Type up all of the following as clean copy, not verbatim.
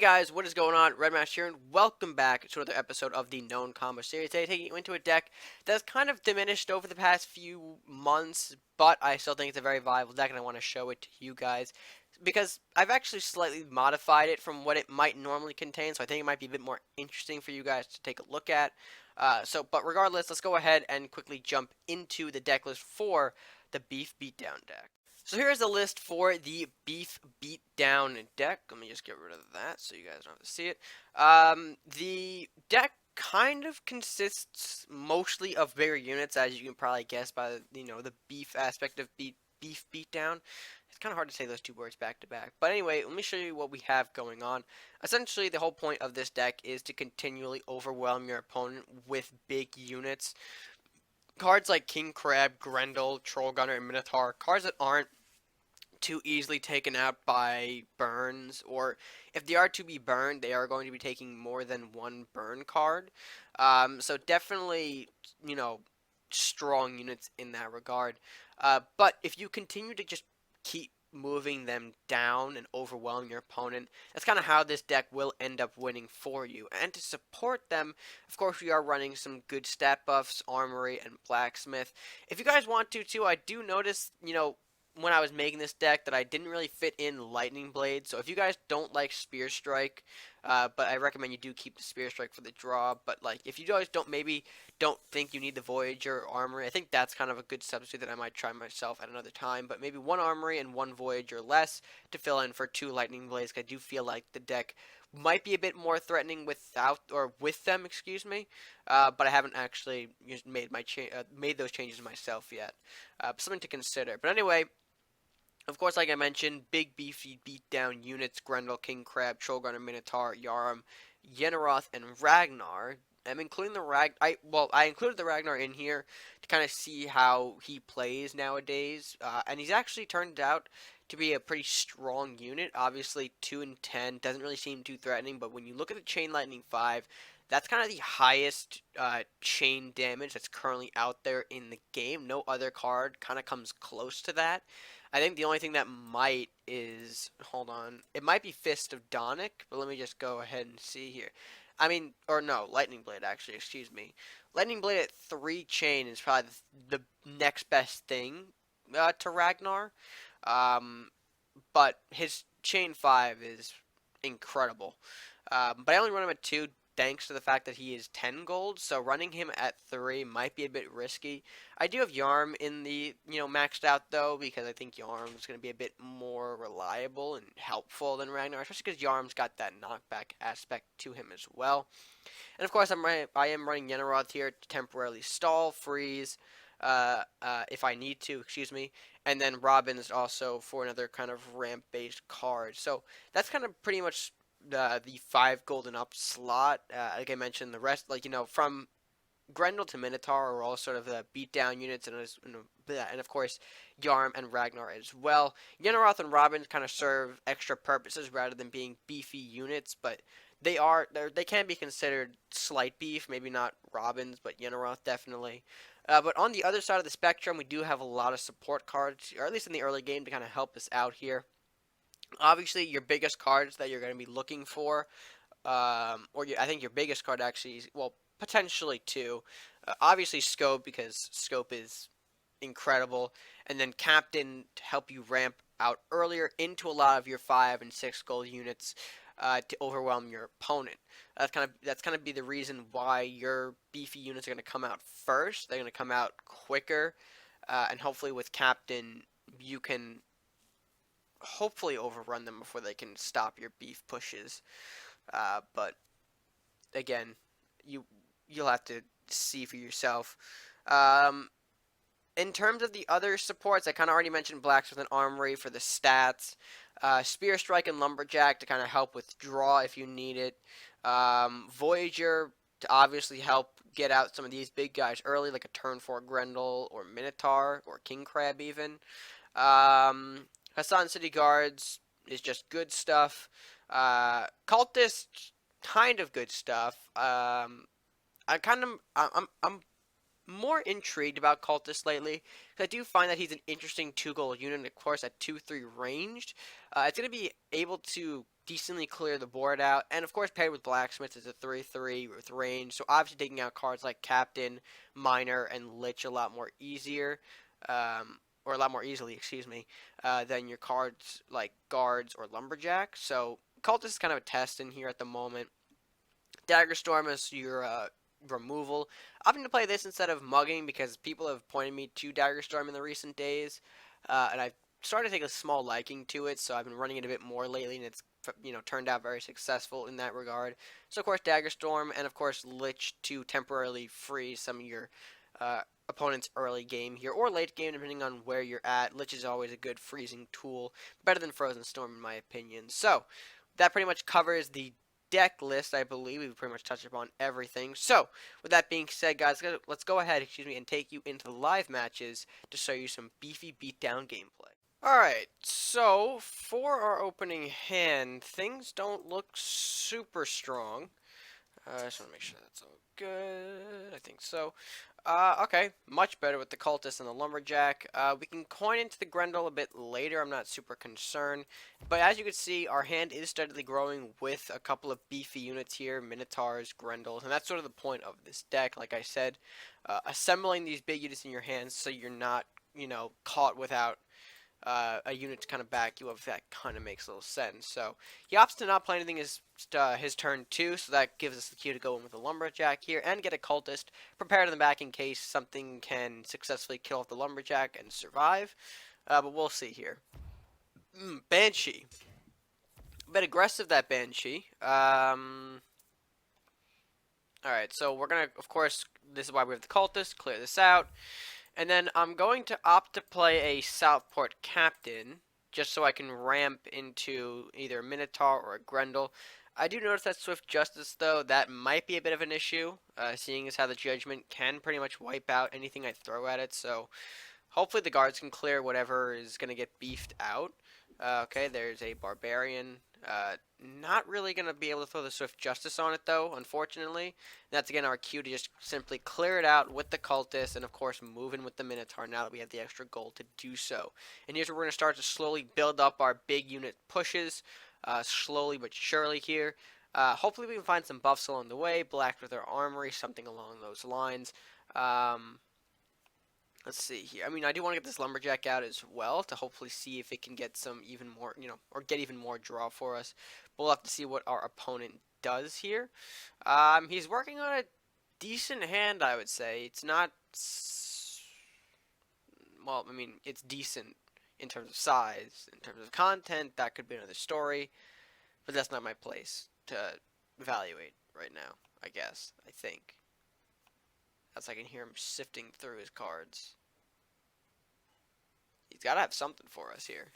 Guys, what is going on? RedMaster here, and welcome back to another episode of the Known Combo series. Today, taking you into a deck that's kind of diminished over the past few months, but I still think it's a very viable deck, and I want to show it to you guys because I've actually slightly modified it from what it might normally contain, so I think it might be a bit more interesting for you guys to take a look at. But regardless, let's go ahead and quickly jump into the deck list for the Beef Beatdown deck. So here's the list for the Beef Beatdown deck. Let me just get rid of that so you guys don't have to see it. The deck kind of consists mostly of bigger units, as you can probably guess by the beef aspect of Beef Beatdown. It's kind of hard to say those two words back to back. But anyway, let me show you what we have going on. Essentially, the whole point of this deck is to continually overwhelm your opponent with big units. Cards like King Crab, Grendel, Troll Gunner, and Minotaur, cards that aren't too easily taken out by burns, or if they are to be burned, they are going to be taking more than one burn card. So definitely, strong units in that regard. But if you continue to just keep moving them down and overwhelming your opponent, that's kind of how this deck will end up winning for you. And to support them, of course, we are running some good stat buffs, Armory, and Blacksmith. If you guys want to, too, I do notice, when I was making this deck that I didn't really fit in Lightning Blade. So if you guys don't like Spear Strike, but I recommend you do keep the Spear Strike for the draw. But like, if you guys don't think you need the Voyager or Armory, I think that's kind of a good substitute that I might try myself at another time. But maybe one Armory and one Voyager less to fill in for two Lightning Blades. Cause I do feel like the deck might be a bit more threatening without or with them, excuse me. But I haven't actually made those changes myself yet. Something to consider. But anyway. Of course, like I mentioned, big beefy beatdown units: Grendel, King Crab, Trollgunner, Minotaur, Yarm, Yenneroth, and Ragnar. I'm including I included the Ragnar in here to kind of see how he plays nowadays, and he's actually turned out to be a pretty strong unit. Obviously, 2 and 10 doesn't really seem too threatening, but when you look at the Chain Lightning 5, that's kind of the highest chain damage that's currently out there in the game. No other card kind of comes close to that. I think the only thing that might is, hold on, it might be Fist of Donic, but let me just go ahead and see here. I mean, or no, Lightning Blade, actually, excuse me. Lightning Blade at 3 chain is probably the next best thing to Ragnar. But his chain 5 is incredible. But I only run him at 2 thanks to the fact that he is 10 gold, so running him at 3 might be a bit risky. I do have Yarm in the, maxed out though, because I think Yarm is going to be a bit more reliable and helpful than Ragnar, especially because Yarm's got that knockback aspect to him as well. And of course, I am running Yenneroth here to temporarily stall, freeze, if I need to, excuse me. And then Robin's also for another kind of ramp-based card. So that's kind of pretty much the 5 golden up slot. Like I mentioned, the rest, from Grendel to Minotaur are all sort of the beatdown units, and of course Yarm and Ragnar as well. Yenneroth and Robin kind of serve extra purposes rather than being beefy units, but they can be considered slight beef. Maybe not Robin's, but Yenneroth definitely. But on the other side of the spectrum, we do have a lot of support cards, or at least in the early game, to kind of help us out here. Obviously, your biggest cards that you're going to be looking for, I think your biggest card actually is, well, potentially 2. Obviously, Scope, because Scope is incredible, and then Captain to help you ramp out earlier into a lot of your 5 and 6 gold units to overwhelm your opponent. That's kind of be the reason why your beefy units are going to come out first. They're going to come out quicker, and hopefully with Captain, you can hopefully overrun them before they can stop your beef pushes. But again, you'll have to see for yourself. In terms of the other supports, I kind of already mentioned Blacksmith and Armory for the stats. Spear Strike and Lumberjack to kind of help with draw if you need it. Voyager to obviously help get out some of these big guys early, like a turn 4 Grendel or Minotaur or King Crab even. Hassan City Guards is just good stuff. Cultist, kind of good stuff. I'm more intrigued about Cultist lately, because I do find that he's an interesting 2 gold unit, of course, at 2-3 ranged. It's going to be able to decently clear the board out. And of course, paired with Blacksmith is a 3/3 with range. So obviously taking out cards like Captain, Miner, and Lich a lot more easier. Or a lot more easily, excuse me, than your cards like Guards or Lumberjack. So Cultist is kind of a test in here at the moment. Dagger Storm is your removal. I'm going to play this instead of Mugging because people have pointed me to Dagger Storm in the recent days, and I've started to take a small liking to it, so I've been running it a bit more lately, and it's turned out very successful in that regard. So of course Dagger Storm, and of course Lich to temporarily freeze some of your opponent's early game here, or late game depending on where you're at. Lich is always a good freezing tool, better than Frozen Storm in my opinion. So that pretty much covers the deck list. I believe we've pretty much touched upon everything. So with that being said, guys, let's go ahead, and take you into the live matches to show you some beefy beatdown gameplay. Alright, so for our opening hand, things don't look super strong. I just want to make sure that's all good. I think so. Okay, much better with the Cultist and the Lumberjack. We can coin into the Grendel a bit later. I'm not super concerned. But as you can see, our hand is steadily growing with a couple of beefy units here. Minotaurs, Grendels, and that's sort of the point of this deck. Like I said, assembling these big units in your hands so you're not, caught without a unit to kind of back you up. If that kind of makes a little sense. So he opts to not play anything his turn 2, so that gives us the cue to go in with a Lumberjack here and get a Cultist prepared in the back in case something can successfully kill off the Lumberjack and survive. But we'll see here. Banshee. A bit aggressive, that Banshee. Alright, so we're going to, of course, this is why we have the Cultist, clear this out. And then I'm going to opt to play a Southport Captain, just so I can ramp into either a Minotaur or a Grendel. I do notice that Swift Justice, though, that might be a bit of an issue, seeing as how the Judgment can pretty much wipe out anything I throw at it. So hopefully the guards can clear whatever is going to get beefed out. Okay, there's a Barbarian. Not really going to be able to throw the Swift Justice on it, though, unfortunately. And that's, again, our cue to just simply clear it out with the Cultist and, of course, move in with the Minotaur now that we have the extra gold to do so. And here's where we're going to start to slowly build up our big unit pushes, slowly but surely here. Hopefully we can find some buffs along the way, Black with our Armory, something along those lines. Let's see here. I mean, I do want to get this Lumberjack out as well to hopefully see if it can get some even more, or get even more draw for us. But we'll have to see what our opponent does here. He's working on a decent hand, I would say. It's not, well, I mean, it's decent in terms of size. In terms of content, that could be another story. But that's not my place to evaluate right now, I guess, I think. As I can hear him sifting through his cards. He's got to have something for us here.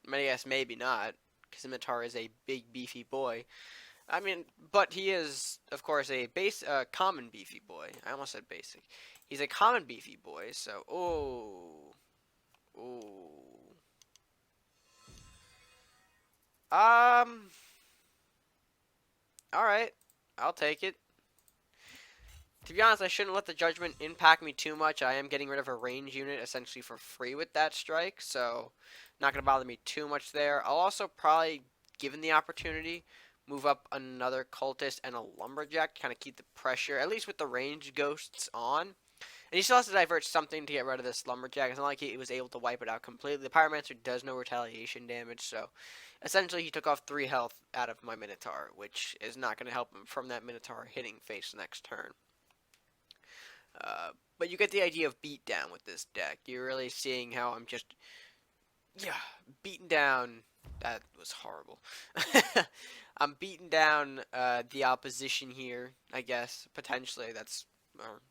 I guess maybe not, because Minotaur is a big, beefy boy. I mean, but he is, of course, a common beefy boy. I almost said basic. He's a common beefy boy, so, alright. I'll take it. To be honest, I shouldn't let the Judgment impact me too much. I am getting rid of a range unit essentially for free with that strike, so not going to bother me too much there. I'll also probably, given the opportunity, move up another Cultist and a Lumberjack to kind of keep the pressure, at least with the range ghosts on. And he still has to divert something to get rid of this Lumberjack. It's not like he was able to wipe it out completely. The Pyromancer does no retaliation damage, so essentially he took off 3 health out of my Minotaur, which is not going to help him from that Minotaur hitting face next turn. But you get the idea of beatdown with this deck. You're really seeing how I'm just, beating down. That was horrible. I'm beating down the opposition here, I guess. Potentially, that's, or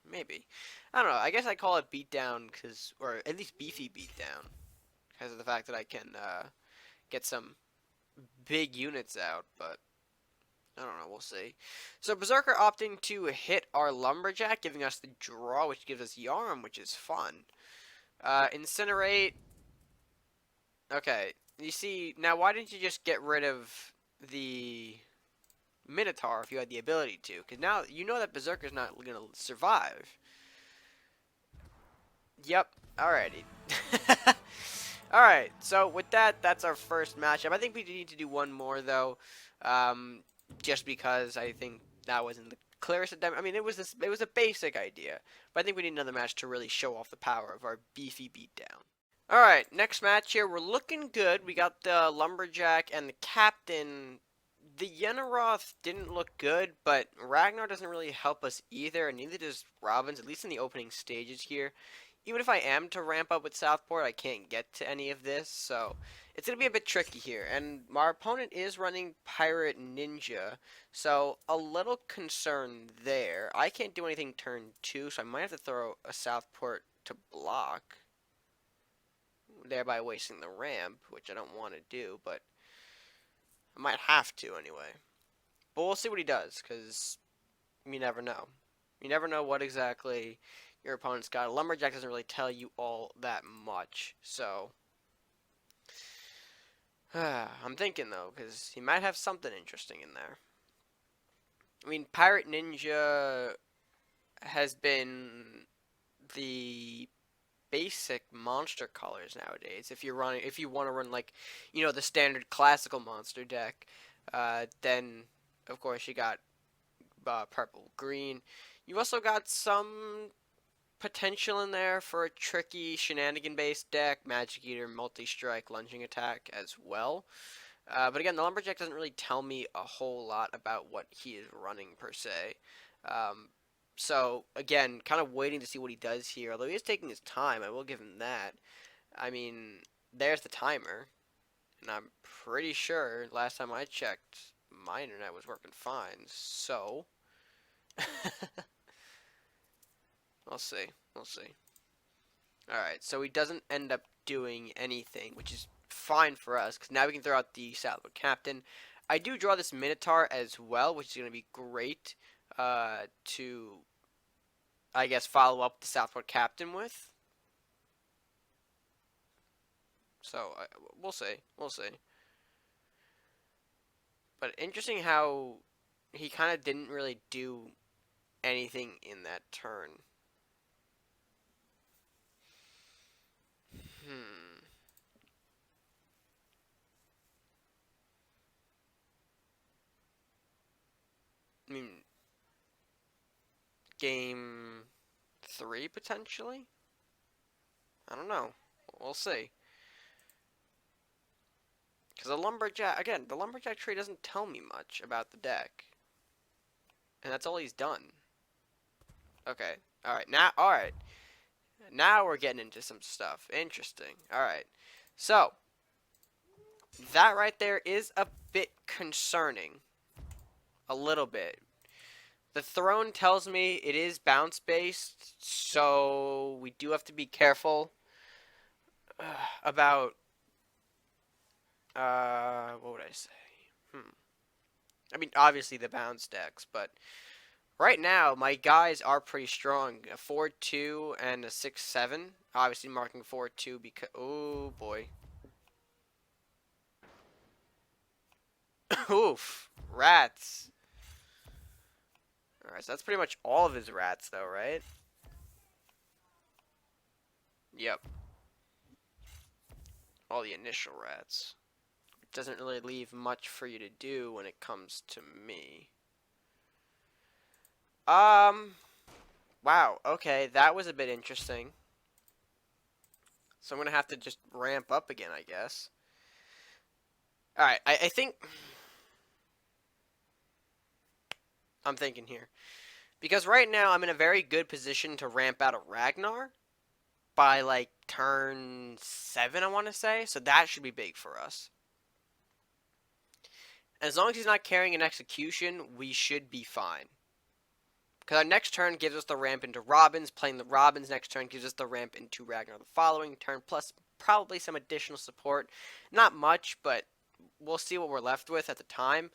maybe. I don't know. I guess I call it beatdown because, or at least beefy beatdown, because of the fact that I can get some big units out, but I don't know, we'll see. So Berserker opting to hit our Lumberjack, giving us the draw, which gives us Yarn, which is fun. Incinerate. Okay, you see, now why didn't you just get rid of the Minotaur if you had the ability to? Because now you know that Berserker's not going to survive. Yep, alrighty. Alright, so with that, that's our first matchup. I think we need to do one more, though, um, just because I think that wasn't the clearest attempt. I mean, it was a basic idea, but I think we need another match to really show off the power of our beefy beatdown. Alright, next match here. We're looking good. We got the Lumberjack and the Captain. The Yenaroth didn't look good, but Ragnar doesn't really help us either, and neither does Robbins, at least in the opening stages here. Even if I am to ramp up with Southport, I can't get to any of this, so it's going to be a bit tricky here. And our opponent is running Pirate Ninja, so a little concern there. I can't do anything turn 2, so I might have to throw a Southport to block, thereby wasting the ramp, which I don't want to do, but I might have to anyway. But we'll see what he does, because you never know. You never know what exactly your opponent's got. A Lumberjack doesn't really tell you all that much, so I'm thinking, though, because he might have something interesting in there. I mean, Pirate Ninja has been the basic monster colors nowadays. If you want to run like, the standard classical monster deck, then of course you got purple, green. You also got some potential in there for a tricky shenanigan-based deck, Magic Eater, Multi-Strike, Lunging Attack as well. But again, the Lumberjack doesn't really tell me a whole lot about what he is running per se. So, again, kind of waiting to see what he does here. Although he is taking his time, I will give him that. I mean, there's the timer. And I'm pretty sure, last time I checked, my internet was working fine. So, we'll see. We'll see. Alright, so he doesn't end up doing anything, which is fine for us, because now we can throw out the Southwood Captain. I do draw this Minotaur as well, which is going to be great to, I guess, follow up the Southport Captain with. So, we'll see. We'll see. But interesting how he kind of didn't really do anything in that turn. I mean, game 3 potentially? I don't know. We'll see. Because the Lumberjack, again, the Lumberjack tree doesn't tell me much about the deck. And that's all he's done. Okay. Alright, alright. Now we're getting into some stuff. Interesting. Alright. So, that right there is a bit concerning. A little bit. The throne tells me it is bounce based, so we do have to be careful about what would I say? I mean, obviously the bounce decks, but right now my guys are pretty strong. A 4-2 and a 6-7. Obviously marking 4-2 because oh boy. Oof, rats. Alright, so that's pretty much all of his rats, though, right? Yep. All the initial rats. It doesn't really leave much for you to do when it comes to me. Wow, okay, that was a bit interesting. So I'm going to have to just ramp up again, I guess. Alright, I think... I'm thinking here. Because right now I'm in a very good position to ramp out a RAGNAR by like turn 7, I want to say. So that should be big for us. As long as he's not carrying an execution, we should be fine. Because our next turn gives us the ramp into Robins. Playing the Robins next turn gives us the ramp into Ragnar the following turn. Plus probably some additional support. Not much, but we'll see what we're left with at the time.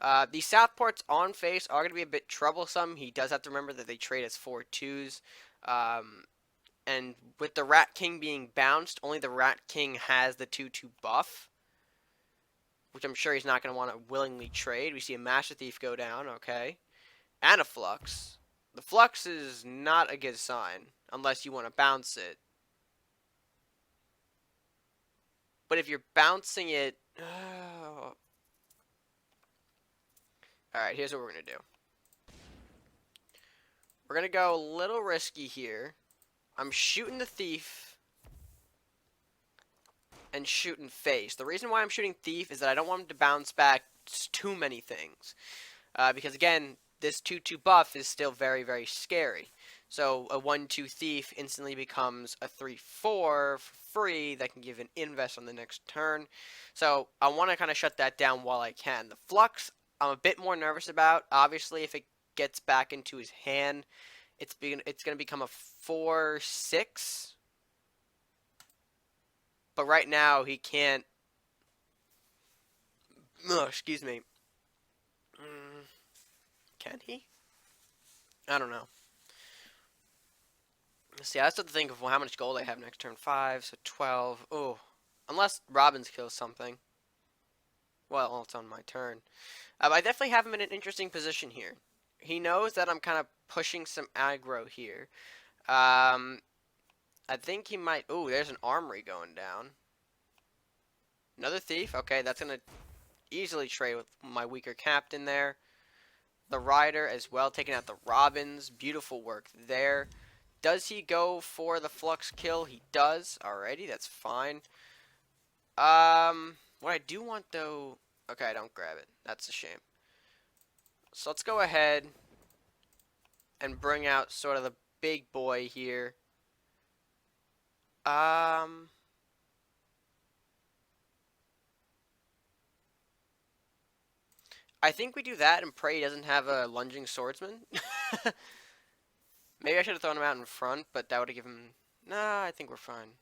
The Southports on face are going to be a bit troublesome. He does have to remember that they trade as 4-2s. And with the Rat King being bounced, only the Rat King has the 2-2 buff. Which I'm sure he's not going to want to willingly trade. We see a Master Thief go down, okay. And a Flux. The Flux is not a good sign, unless you want to bounce it. But if you're bouncing it... Oh. Alright, here's what we're going to do. We're going to go a little risky here. I'm shooting the thief and shooting face. The reason why I'm shooting thief is that I don't want him to bounce back too many things. Because again, this 2/2 buff is still very, very scary. So a 1/2 thief instantly becomes a 3/4 for free that can give an invest on the next turn. So I want to kind of shut that down while I can. The flux, I'm a bit more nervous about. Obviously, if it gets back into his hand, it's going to become a 4/6. But right now, he can't... Ugh, excuse me. Can he? I don't know. Let's see, I still have to think of how much gold I have next turn. 5, so 12. Oh, unless Robbins kills something. Well, it's on my turn. I definitely have him in an interesting position here. He knows that I'm kind of pushing some aggro here. I think he might... Ooh, there's an armory going down. Another thief. Okay, that's going to easily trade with my weaker captain there. The rider as well, taking out the Robins. Beautiful work there. Does he go for the flux kill? He does. Alrighty, that's fine. What I do want though... Okay, I don't grab it. That's a shame. So let's go ahead and bring out sort of the big boy here. I think we do that and pray he doesn't have a lunging swordsman. Maybe I should have thrown him out in front, but that would have given him... Nah, I think we're fine.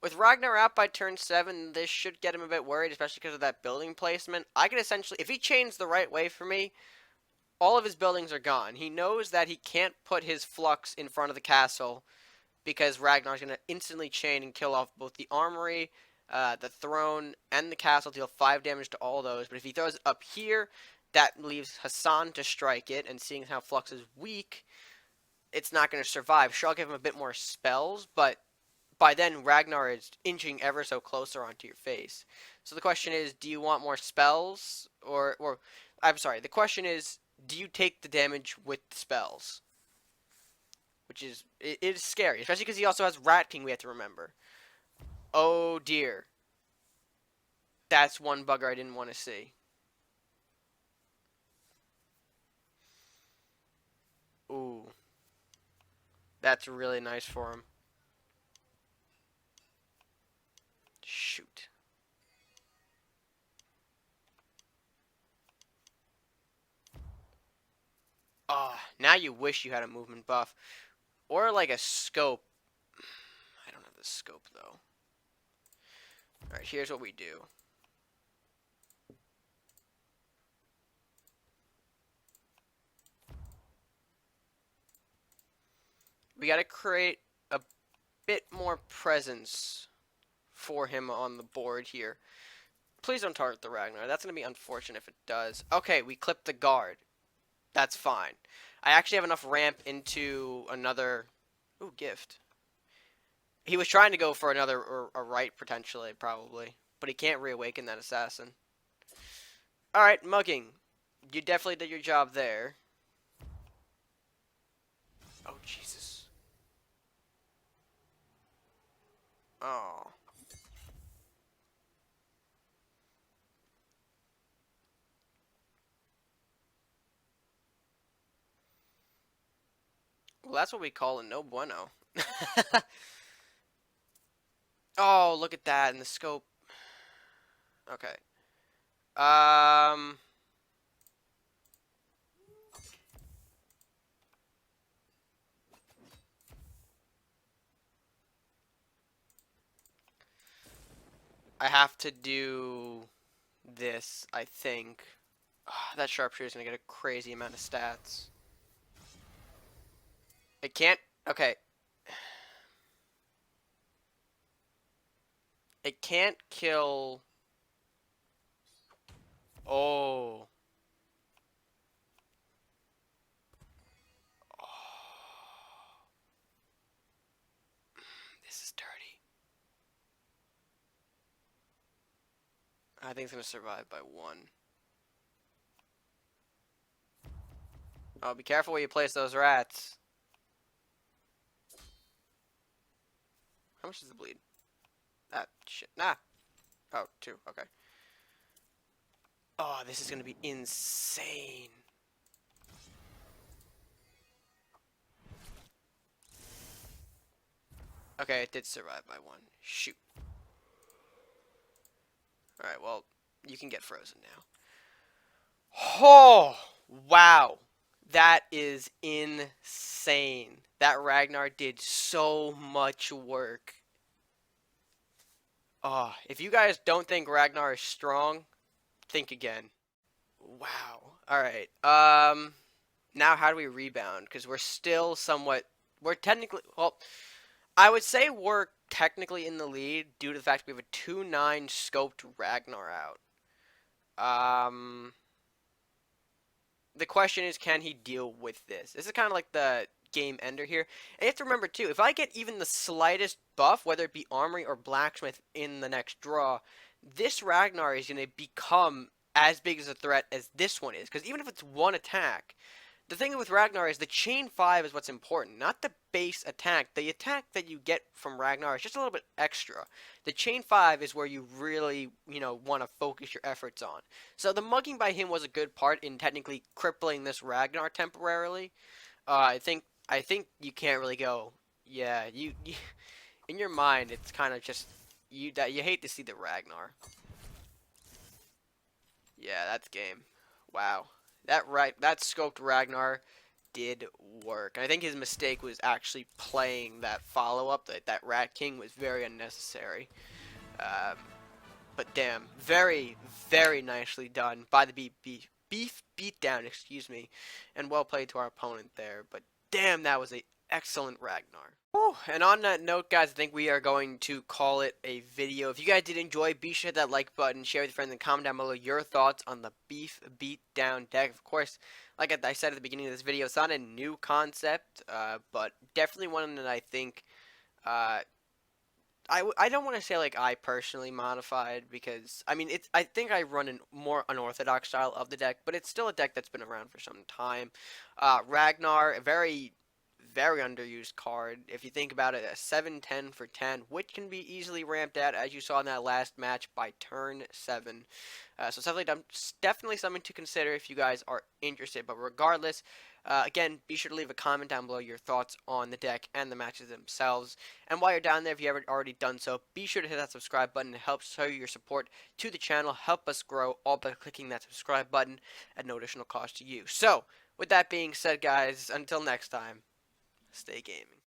With Ragnar out by turn 7, this should get him a bit worried, especially because of that building placement. I can essentially... If he chains the right way for me, all of his buildings are gone. He knows that he can't put his flux in front of the castle because Ragnar's going to instantly chain and kill off both the armory, the throne, and the castle, deal 5 damage to all those. But if he throws it up here, that leaves Hassan to strike it, and seeing how Flux is weak, it's not going to survive. Sure, I'll give him a bit more spells, but by then Ragnar is inching ever so closer onto your face. So the question is, do you want more spells? Or I'm sorry, the question is, do you take the damage with spells? Which is, it is scary, especially because he also has Rat King we have to remember. Oh dear. That's one bugger I didn't want to see. Ooh. That's really nice for him. Shoot. Ah, now you wish you had a movement buff. Or like a scope. I don't have the scope though. Alright, here's what we do. We gotta create a bit more presence for him on the board here. Please don't target the Ragnar. That's gonna be unfortunate if it does. Okay, we clipped the guard. That's fine. I actually have enough ramp into another... Ooh, gift. He was trying to go for another, or a right, potentially, probably. But he can't reawaken that assassin. Alright, mugging. You definitely did your job there. Oh, Jesus. Oh. Well, that's what we call a no bueno. Oh, look at that in the scope. Okay. I have to do this, I think. That sharpshooter's gonna get a crazy amount of stats. It can't... Okay. It can't kill... Oh. This is dirty. I think it's going to survive by 1. Oh, be careful where you place those rats. How much does it bleed? Ah, shit. Nah. Oh, 2. Okay. Oh, this is going to be insane. Okay, it did survive by 1. Shoot. Alright, well, you can get frozen now. Oh, wow. That is insane. That Ragnar did so much work. Oh, if you guys don't think Ragnar is strong, think again. Wow. Alright. Now how do we rebound? Because we're still somewhat... We're technically... Well, I would say we're technically in the lead due to the fact we have a 2-9 scoped Ragnar out. The question is, can he deal with this? This is kind of like the game ender here. And you have to remember, too, if I get even the slightest buff, whether it be Armory or Blacksmith in the next draw, this Ragnar is going to become as big as a threat as this one is. Because even if it's one attack, the thing with Ragnar is the chain 5 is what's important, not the base attack. The attack that you get from Ragnar is just a little bit extra. The chain 5 is where you really, want to focus your efforts on. So the mugging by him was a good part in technically crippling this Ragnar temporarily. I think you can't really go. Yeah, you in your mind it's kind of just you hate to see the Ragnar. Yeah, that's game. Wow. That scoped Ragnar did work. And I think his mistake was actually playing that follow-up. That Rat King was very unnecessary. But damn, very, very nicely done by the Beef Beatdown, excuse me. And well played to our opponent there. But damn, that was an excellent Ragnar. Whew. And on that note, guys, I think we are going to call it a video. If you guys did enjoy, be sure to hit that like button, share with your friends, and comment down below your thoughts on the Beef Beatdown deck. Of course, like I said at the beginning of this video, it's not a new concept, but definitely one that I think, I don't want to say like I personally modified, because, I mean, I think I run a more unorthodox style of the deck, but it's still a deck that's been around for some time. Ragnar, a very underused card. If you think about it, a 7-10 for 10, which can be easily ramped out, as you saw in that last match, by turn 7. So it's definitely something to consider if you guys are interested. But regardless, again, be sure to leave a comment down below your thoughts on the deck and the matches themselves. And while you're down there, if you haven't already done so, be sure to hit that subscribe button. It helps show your support to the channel, help us grow, all by clicking that subscribe button at no additional cost to you. So, with that being said, guys, until next time, stay gaming.